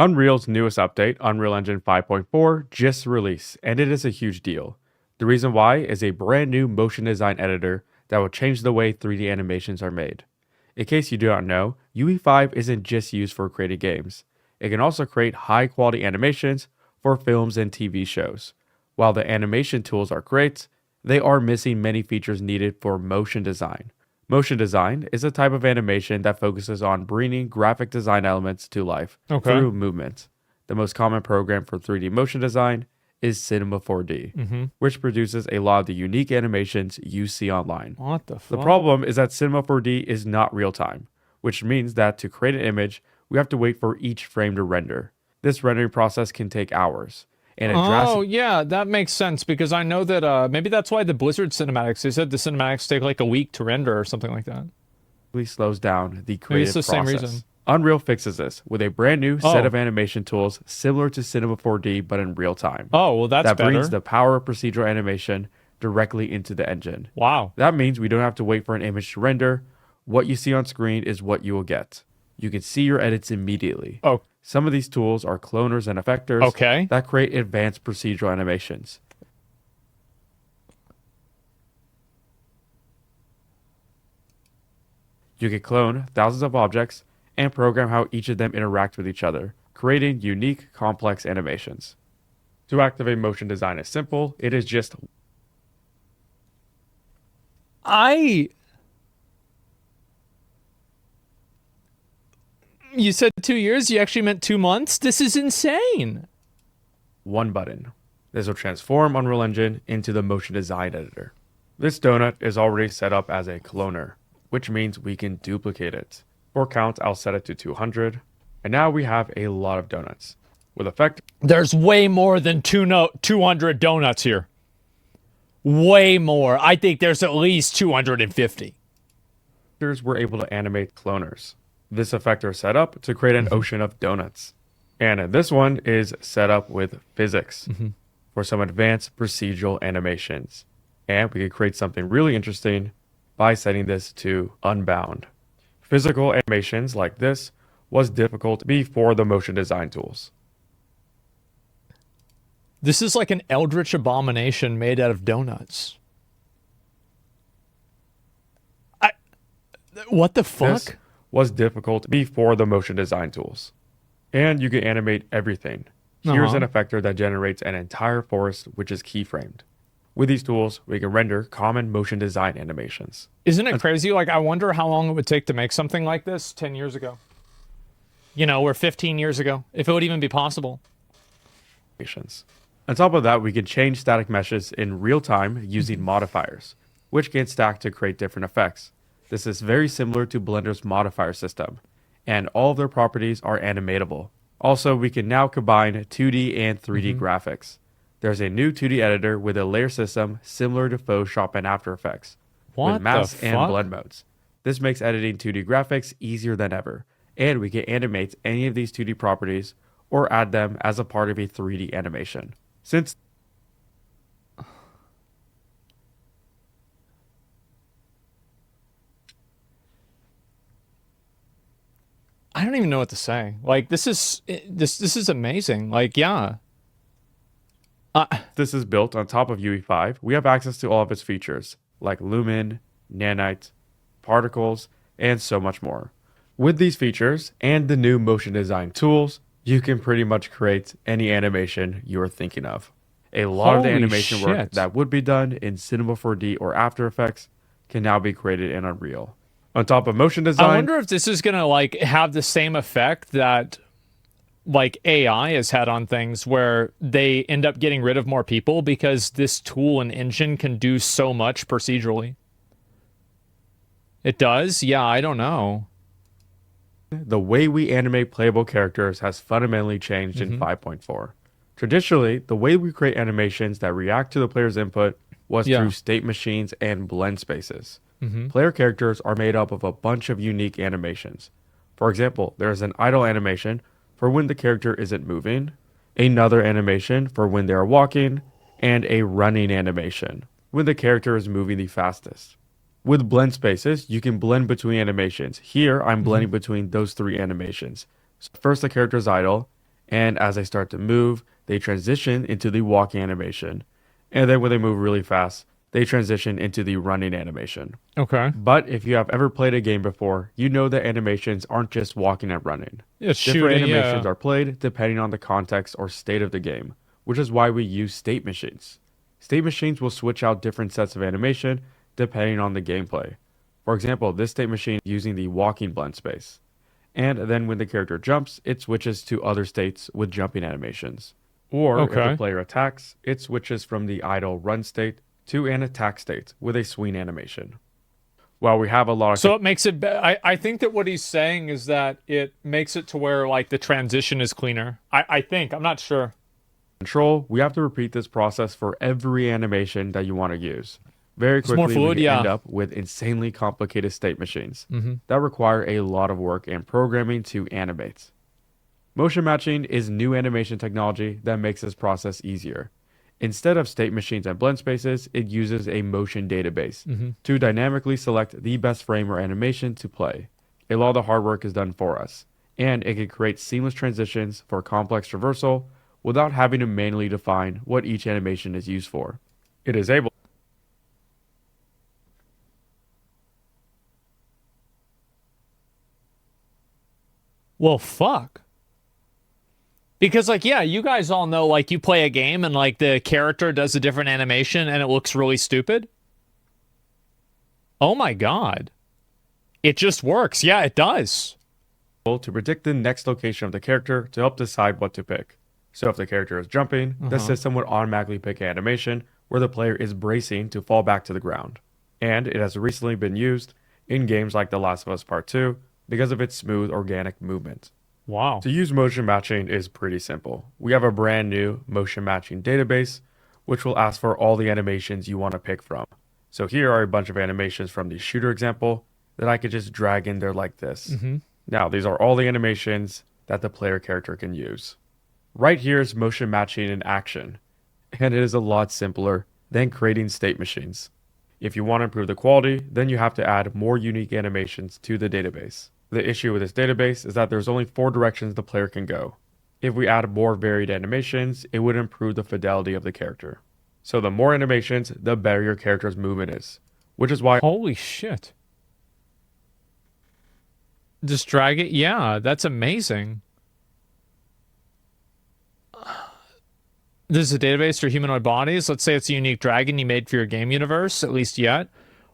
Unreal's newest update, Unreal Engine 5.4, just released, and it is a huge deal. The reason why is a brand new motion design editor that will change the way 3D animations are made. In case you do not know, UE5 isn't just used for creating games. It can also create high quality animations for films and TV shows. While the animation tools are great, they are missing many features needed for motion design. Motion design is a type of animation that focuses on bringing graphic design elements to life Okay. through movement. The most common program for 3D motion design is Cinema 4D, which produces a lot of the unique animations you see online. What the The fuck? problem is that Cinema 4D is not real time, which means that to create an image, we have to wait for each frame to render. This rendering process can take hours, and it Oh, yeah, that makes sense because I know that maybe that's why the Blizzard cinematics, they said the cinematics take like a week to render or something like that. drastically slows down the Maybe creative it's the same process. reason. Unreal fixes this with a brand new set Oh. of animation tools similar to Cinema 4D but in real time. Oh, well, that's That better. brings the power of procedural animation directly into the engine. Wow. That means we don't have to wait for an image to render. What you see on screen is what you will get. You can see your edits immediately. Oh, Some of these tools are cloners and effectors okay. that create advanced procedural animations. You can clone thousands of objects and program how each of them interact with each other, creating unique, complex animations. To activate motion design is simple. It is just You said 2 years, you actually meant 2 months? This is insane. one button. This will transform Unreal Engine into the motion design editor. This donut is already set up as a cloner, which means we can duplicate it. For count, I'll set it to 200. And now we have a lot of donuts. With effect, There's way more than 200 donuts here. Way more. I think there's at least 250. we're able to animate cloners. This effector is set up to create an ocean of donuts. And this one is set up with physics for some advanced procedural animations. And we can create something really interesting by setting this to unbound. Physical animations like this was difficult before the motion design tools. This is like an eldritch abomination made out of donuts. What the fuck? This was difficult before the motion design tools. And you can animate everything. Here's an effector that generates an entire forest which is keyframed. With these tools, we can render common motion design animations. Isn't it crazy? Like, I wonder how long it would take to make something like this 10 years ago. You know, or 15 years ago, if it would even be possible. On top of that, we can change static meshes in real time using modifiers, which can stack to create different effects. This is very similar to Blender's modifier system, and all of their properties are animatable. Also, we can now combine 2D and 3D graphics. There's a new 2D editor with a layer system similar to Photoshop and After Effects, What with mask the and fuck? blend modes. This makes editing 2D graphics easier than ever, and we can animate any of these 2D properties or add them as a part of a 3D animation. Since I don't even know what to say. Like, this is amazing. Like, yeah. this is built on top of UE5, we have access to all of its features, like Lumen, Nanite, Particles, and so much more. With these features and the new motion design tools, you can pretty much create any animation you're thinking of. A lot of the Holy animation work shit. that would be done in Cinema 4D or After Effects can now be created in Unreal. On top of motion design, I wonder if this is gonna like have the same effect that like AI has had on things where they end up getting rid of more people because this tool and engine can do so much procedurally. It does? Yeah, I don't know. the way we animate playable characters has fundamentally changed in 5.4. Traditionally, the way we create animations that react to the player's input was through state machines and blend spaces. Player characters are made up of a bunch of unique animations. For example, there is an idle animation for when the character isn't moving, another animation for when they are walking, and a running animation when the character is moving the fastest. With blend spaces, you can blend between animations. Here, I'm blending between those three animations. So first, the character is idle, And as they start to move, they transition into the walking animation. And then when they move really fast, they transition into the running animation. Okay. But if you have ever played a game before, you know that animations aren't just walking and running. Yeah, Different shooting. animations Yeah. are played depending on the context or state of the game, which is why we use state machines. State machines will switch out different sets of animation depending on the gameplay. For example, this state machine using the walking blend space. And then when the character jumps, it switches to other states with jumping animations. Or if the Okay. player attacks, it switches from the idle run state to an attack state with a swing animation. While we have a lot of So it makes it. I think that what he's saying is that it makes it to where like the transition is cleaner. I think. I'm not sure. control, we have to repeat this process for every animation that you want to use. Very It's more quickly, we fluid. can end Yeah. up with insanely complicated state machines Mm-hmm. that require a lot of work and programming to animate. Motion matching is new animation technology that makes this process easier. Instead of state machines and blend spaces, it uses a motion database Mm-hmm. to dynamically select the best frame or animation to play. A lot of the hard work is done for us, and it can create seamless transitions for complex traversal without having to manually define what each animation is used for. It is able Well, fuck. Because like yeah, you guys all know like you play a game and like the character does a different animation and it looks really stupid. Oh my god. It just works. Yeah, it does. to predict the next location of the character to help decide what to pick. So if the character is jumping, the system would automatically pick an animation where the player is bracing to fall back to the ground. And it has recently been used in games like The Last of Us Part 2 because of its smooth organic movement. Wow. To use motion matching is pretty simple. We have a brand new motion matching database, which will ask for all the animations you want to pick from. So here are a bunch of animations from the shooter example that I could just drag in there like this. Now, these are all the animations that the player character can use. Right here is motion matching in action, and it is a lot simpler than creating state machines. If you want to improve the quality, then you have to add more unique animations to the database. The issue with this database is that there's only 4 directions the player can go. If we add more varied animations, it would improve the fidelity of the character. So the more animations, the better your character's movement is, which is why Holy shit. Just drag it. Yeah, that's amazing. This is a database for humanoid bodies. Let's say it's a unique dragon you made for your game universe, at least yet.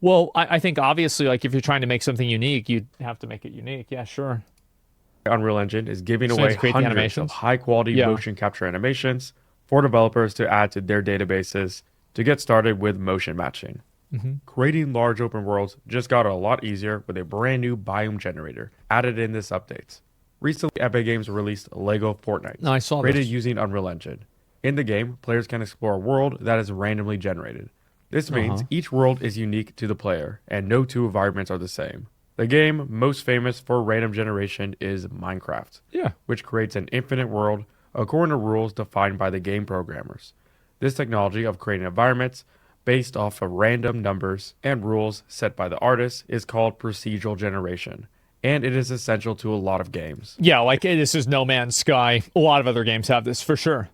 Well, I think obviously, like if you're trying to make something unique, you'd have to make it unique. Yeah, sure. Unreal Engine is giving So you away have to create the hundreds of animations? high-quality Yeah. motion capture animations for developers to add to their databases to get started with motion matching. Creating large open worlds just got a lot easier with a brand new biome generator added in this update. Recently, Epic Games released Lego Fortnite, No, I saw created this. using Unreal Engine. In the game, players can explore a world that is randomly generated. This means each world is unique to the player, and no 2 environments are the same. The game most famous for random generation is Minecraft, Yeah. which creates an infinite world according to rules defined by the game programmers. This technology of creating environments based off of random numbers and rules set by the artist is called procedural generation, and it is essential to a lot of games. Yeah, like this is No Man's Sky. A lot of other games have this for sure.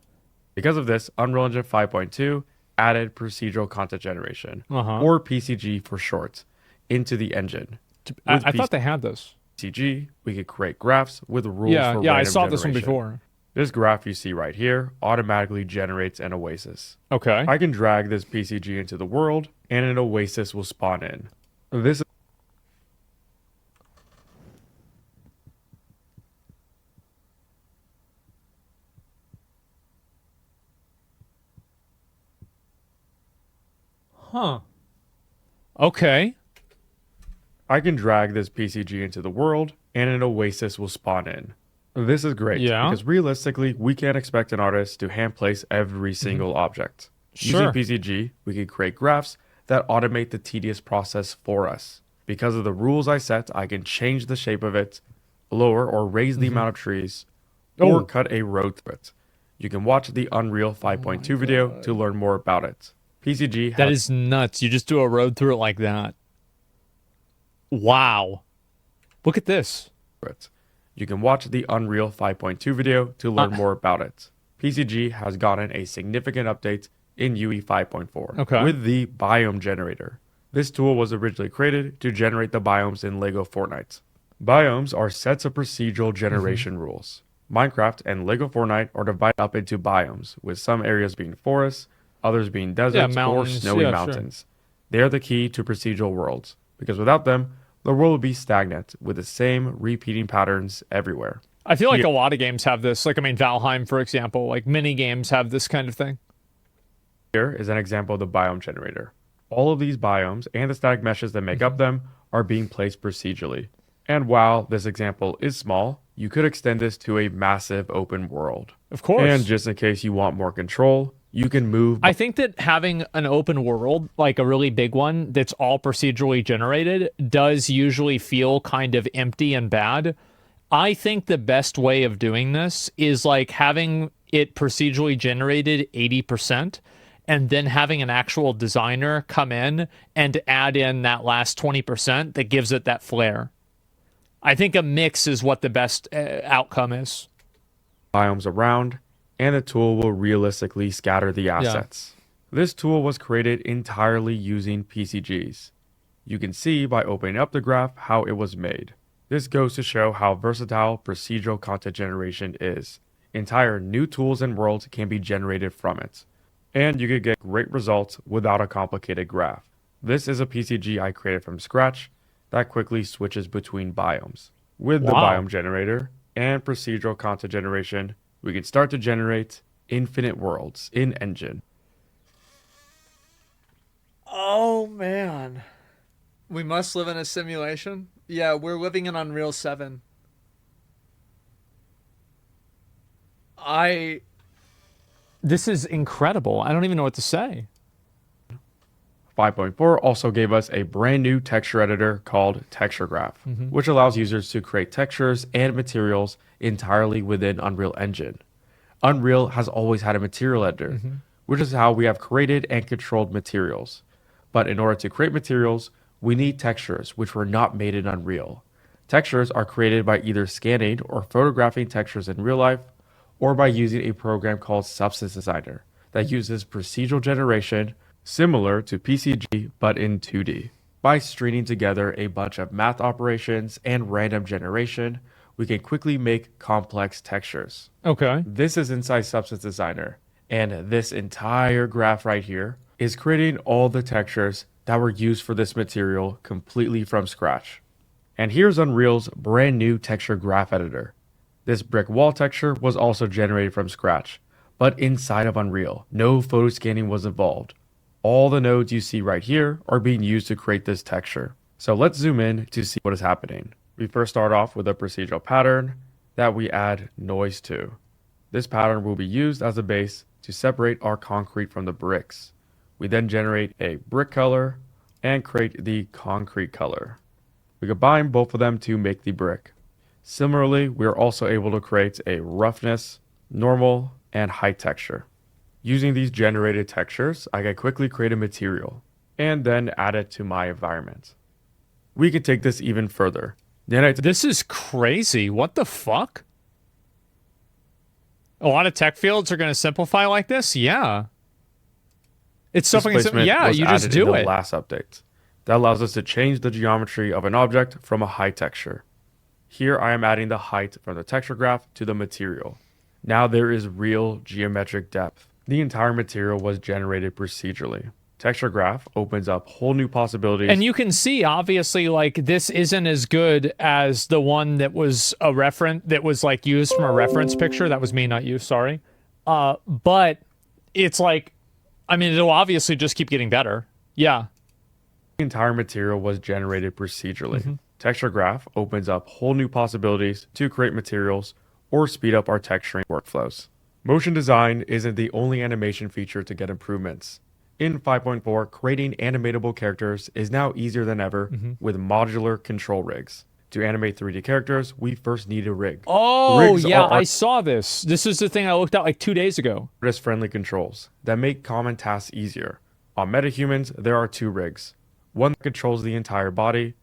Because of this, Unreal Engine 5.2 added procedural content generation, Uh-huh. or PCG for short, into the engine. I thought they had this. PCG, we could create graphs with rules Yeah, for yeah, I random saw this one generation. before. This graph you see right here automatically generates an oasis. Okay. I can drag this PCG into the world, and an oasis will spawn in. This Huh. Okay. I can drag this PCG into the world, and an oasis will spawn in. This is great Yeah. because realistically, we can't expect an artist to hand place every single object. Sure. Using PCG, we can create graphs that automate the tedious process for us. Because of the rules I set, I can change the shape of it, lower or raise the amount of trees, or Oh. cut a road through it. You can watch the Unreal 5.2 video to learn more about it. PCG That has is nuts. You just do a road through it like that. Wow. Look at this. it. You can watch the Unreal 5.2 video to learn more about it. PCG has gotten a significant update in UE 5.4 Okay. with the Biome Generator. This tool was originally created to generate the biomes in LEGO Fortnite. Biomes are sets of procedural generation rules. Minecraft and LEGO Fortnite are divided up into biomes, with some areas being forests, others being deserts or mountains. snowy Yeah, sure. mountains. They are the key to procedural worlds, because without them, the world would be stagnant with the same repeating patterns everywhere. I feel like a lot of games have this. Like, I mean, Valheim, for example, like many games have this kind of thing. Here is an example of the biome generator. All of these biomes and the static meshes that make up them are being placed procedurally. And while this example is small, you could extend this to a massive open world. Of course. And just in case you want more control, you can move. I think that having an open world, like a really big one that's all procedurally generated, does usually feel kind of empty and bad. I think the best way of doing this is like having it procedurally generated 80% and then having an actual designer come in and add in that last 20% that gives it that flair. I think a mix is what the best outcome is. Biomes around, and the tool will realistically scatter the assets. This tool was created entirely using PCGs. You can see by opening up the graph how it was made. This goes to show how versatile procedural content generation is. Entire new tools and worlds can be generated from it. And you could get great results without a complicated graph. This is a PCG I created from scratch that quickly switches between biomes. With the biome generator and procedural content generation, we can start to generate infinite worlds in Engine. Oh man. We must live in a simulation? Yeah, we're living in Unreal 7. This is incredible. I don't even know what to say. 5.4 also gave us a brand new texture editor called Texture Graph, which allows users to create textures and materials entirely within Unreal Engine. Unreal has always had a material editor, which is how we have created and controlled materials. But in order to create materials, we need textures, which were not made in Unreal. Textures are created by either scanning or photographing textures in real life, or by using a program called Substance Designer that uses procedural generation similar to PCG but in 2D. By stringing together a bunch of math operations and random generation, we can quickly make complex textures. Okay. This is inside Substance Designer, and this entire graph right here is creating all the textures that were used for this material completely from scratch. And here's Unreal's brand new texture graph editor. This brick wall texture was also generated from scratch, but inside of Unreal, no photo scanning was involved. All the nodes you see right here are being used to create this texture. So let's zoom in to see what is happening. We first start off with a procedural pattern that we add noise to. This pattern will be used as a base to separate our concrete from the bricks. We then generate a brick color and create the concrete color. We combine both of them to make the brick. Similarly, we are also able to create a roughness, normal, and height texture. Using these generated textures, I can quickly create a material and then add it to my environment. We can take this even further. This is crazy. What the fuck? A lot of tech fields are going to simplify like this? Yeah. It's so fucking simple. Yeah, you just do it. Last update. That allows us to change the geometry of an object from a height texture. Here I am adding the height from the texture graph to the material. Now there is real geometric depth. The entire material was generated procedurally. Texture graph opens up whole new possibilities. And you can see, obviously, like, this isn't as good as the one that was a reference, that was, like, used from a reference picture. That was me, not you, sorry. But it's like, I mean, it'll obviously just keep getting better. Yeah. The entire material was generated procedurally. Texture graph opens up whole new possibilities to create materials or speed up our texturing workflows. Motion design isn't the only animation feature to get improvements. In 5.4, creating animatable characters is now easier than ever with modular control rigs. To animate 3D characters, we first need a rig. Oh, Rigs yeah, are I saw this. This is the thing I looked at like 2 days ago. artist-friendly controls that make common tasks easier. On metahumans, there are 2 rigs. One that controls the entire body,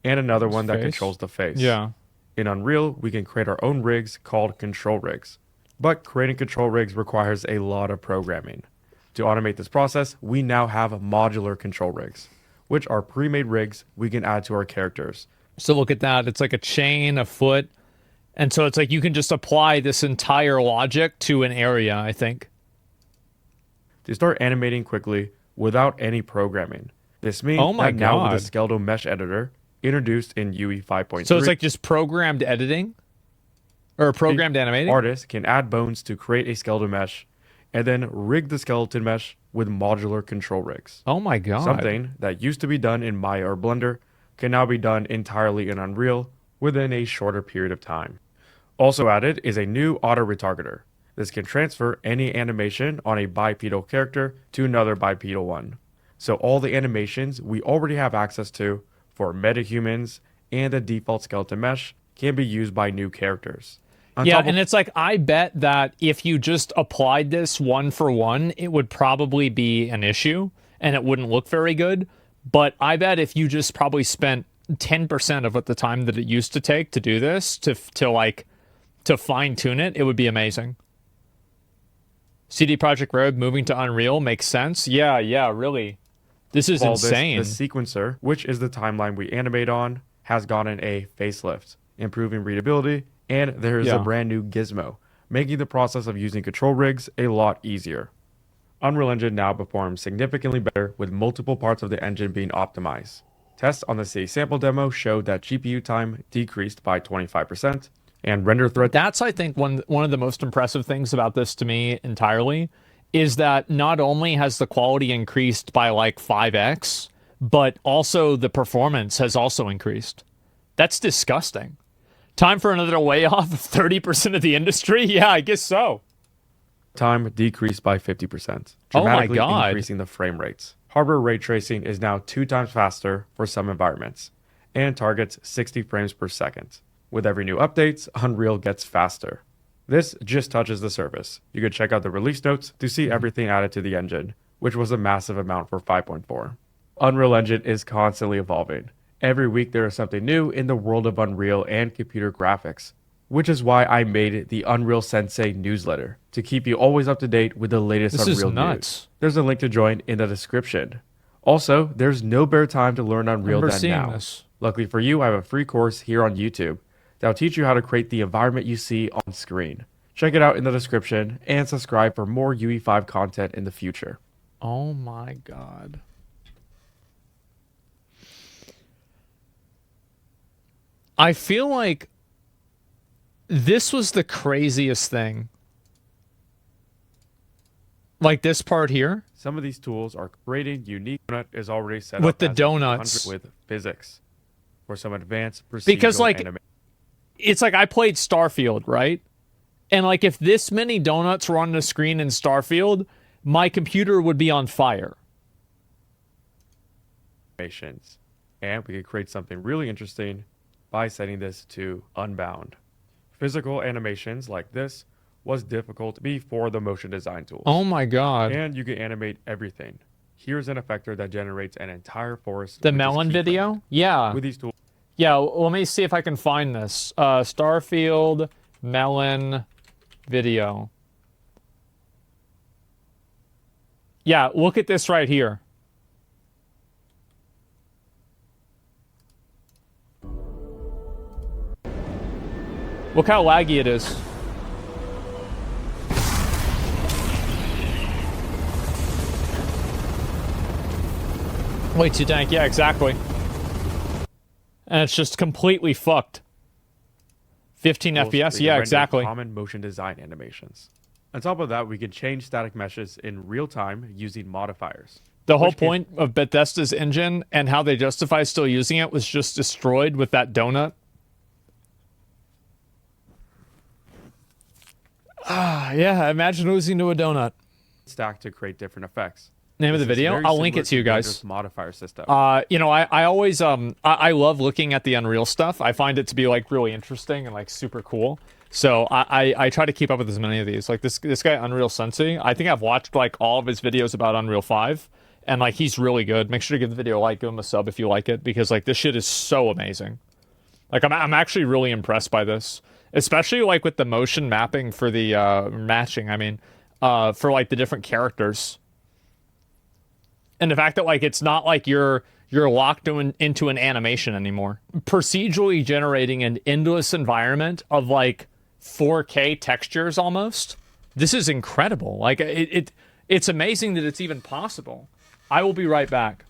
and another one that face? controls the face. Yeah. In Unreal, we can create our own rigs called control rigs. But creating control rigs requires a lot of programming. To automate this process, we now have modular control rigs, which are pre-made rigs we can add to our characters. So look at that. It's like a chain, a foot. And so it's like you can just apply this entire logic to an area, I think. To start animating quickly without any programming. This means that now with the skeletal mesh editor introduced in UE 5.3. So it's like just programmed editing? Or programmed animating? Artists can add bones to create a skeletal mesh and then rig the skeleton mesh with modular control rigs. Oh my god. Something that used to be done in Maya or Blender can now be done entirely in Unreal within a shorter period of time. Also added is a new auto retargeter. This can transfer any animation on a bipedal character to another bipedal one. So all the animations we already have access to for metahumans and the default skeleton mesh can be used by new characters. Yeah, and it's like, I bet that if you just applied this one for one, it would probably be an issue and it wouldn't look very good. But I bet if you just probably spent 10% of what the time that it used to take to do this, to fine tune it, it would be amazing. CD Projekt Red moving to Unreal makes sense. Yeah, really. This is insane. The sequencer, which is the timeline we animate on, has gotten a facelift, improving readability, and there is a brand new gizmo, making the process of using control rigs a lot easier. Unreal Engine now performs significantly better with multiple parts of the engine being optimized. Tests on the CA sample demo showed that GPU time decreased by 25%, and render thread. That's, I think, one of the most impressive things about this to me entirely, is that not only has the quality increased by like 5x, but also the performance has also increased. That's disgusting. Time for another layoff of 30% of the industry? Yeah, I guess so. Time decreased by 50%, Oh my dramatically god. increasing the frame rates. Hardware ray tracing is now 2 times faster for some environments, and targets 60 frames per second. With every new update, Unreal gets faster. This just touches the surface. You could check out the release notes to see everything added to the engine, which was a massive amount for 5.4. Unreal Engine is constantly evolving. Every week there is something new in the world of Unreal and computer graphics, which is why I made the Unreal Sensei newsletter, to keep you always up to date with the latest This Unreal is nuts. news. There's a link to join in the description. Also, there's no better time to learn Unreal than now. This. Luckily for you, I have a free course here on YouTube that'll teach you how to create the environment you see on screen. Check it out in the description and subscribe for more UE5 content in the future. Oh my god. I feel like this was the craziest thing. Like this part here. Some of these tools are creating unique donut is already set With up the as donuts. with physics for some advanced procedural Because, like, animation. It's like I played Starfield, right? And like if this many donuts were on the screen in Starfield, my computer would be on fire. And we could create something really interesting by setting this to unbound. Physical animations like this was difficult before the motion design tools. Oh my god. And you can animate everything. Here's an effector that generates an entire forest. The with this melon keyframe. video? Yeah. With these tools. Yeah, let me see if I can find this. Starfield melon video. Yeah, look at this right here. Look how laggy it is. Way too dank. Yeah, exactly. And it's just completely fucked. 15 tools, FPS? we Yeah, can render exactly. Common motion design animations. On top of that, we can change static meshes in real time using modifiers. The whole point of Bethesda's engine and how they justify still using it was just destroyed with that donut. Yeah, imagine losing to a donut. Stack to create different effects. Name of the This is video? very I'll link similar it to you Blender's guys. Modifier system. You know, I always I love looking at the Unreal stuff. I find it to be like really interesting and like super cool. So I try to keep up with as many of these. Like this guy Unreal Sensei. I think I've watched like all of his videos about Unreal 5, and like he's really good. Make sure to give the video a like, give him a sub if you like it, because like this shit is so amazing. Like I'm actually really impressed by this, especially like with the motion mapping for the matching. I mean, for like the different characters, and the fact that like it's not like you're locked into an animation anymore. Procedurally generating an endless environment of like 4K textures almost. This is incredible. Like it's amazing that it's even possible. I will be right back.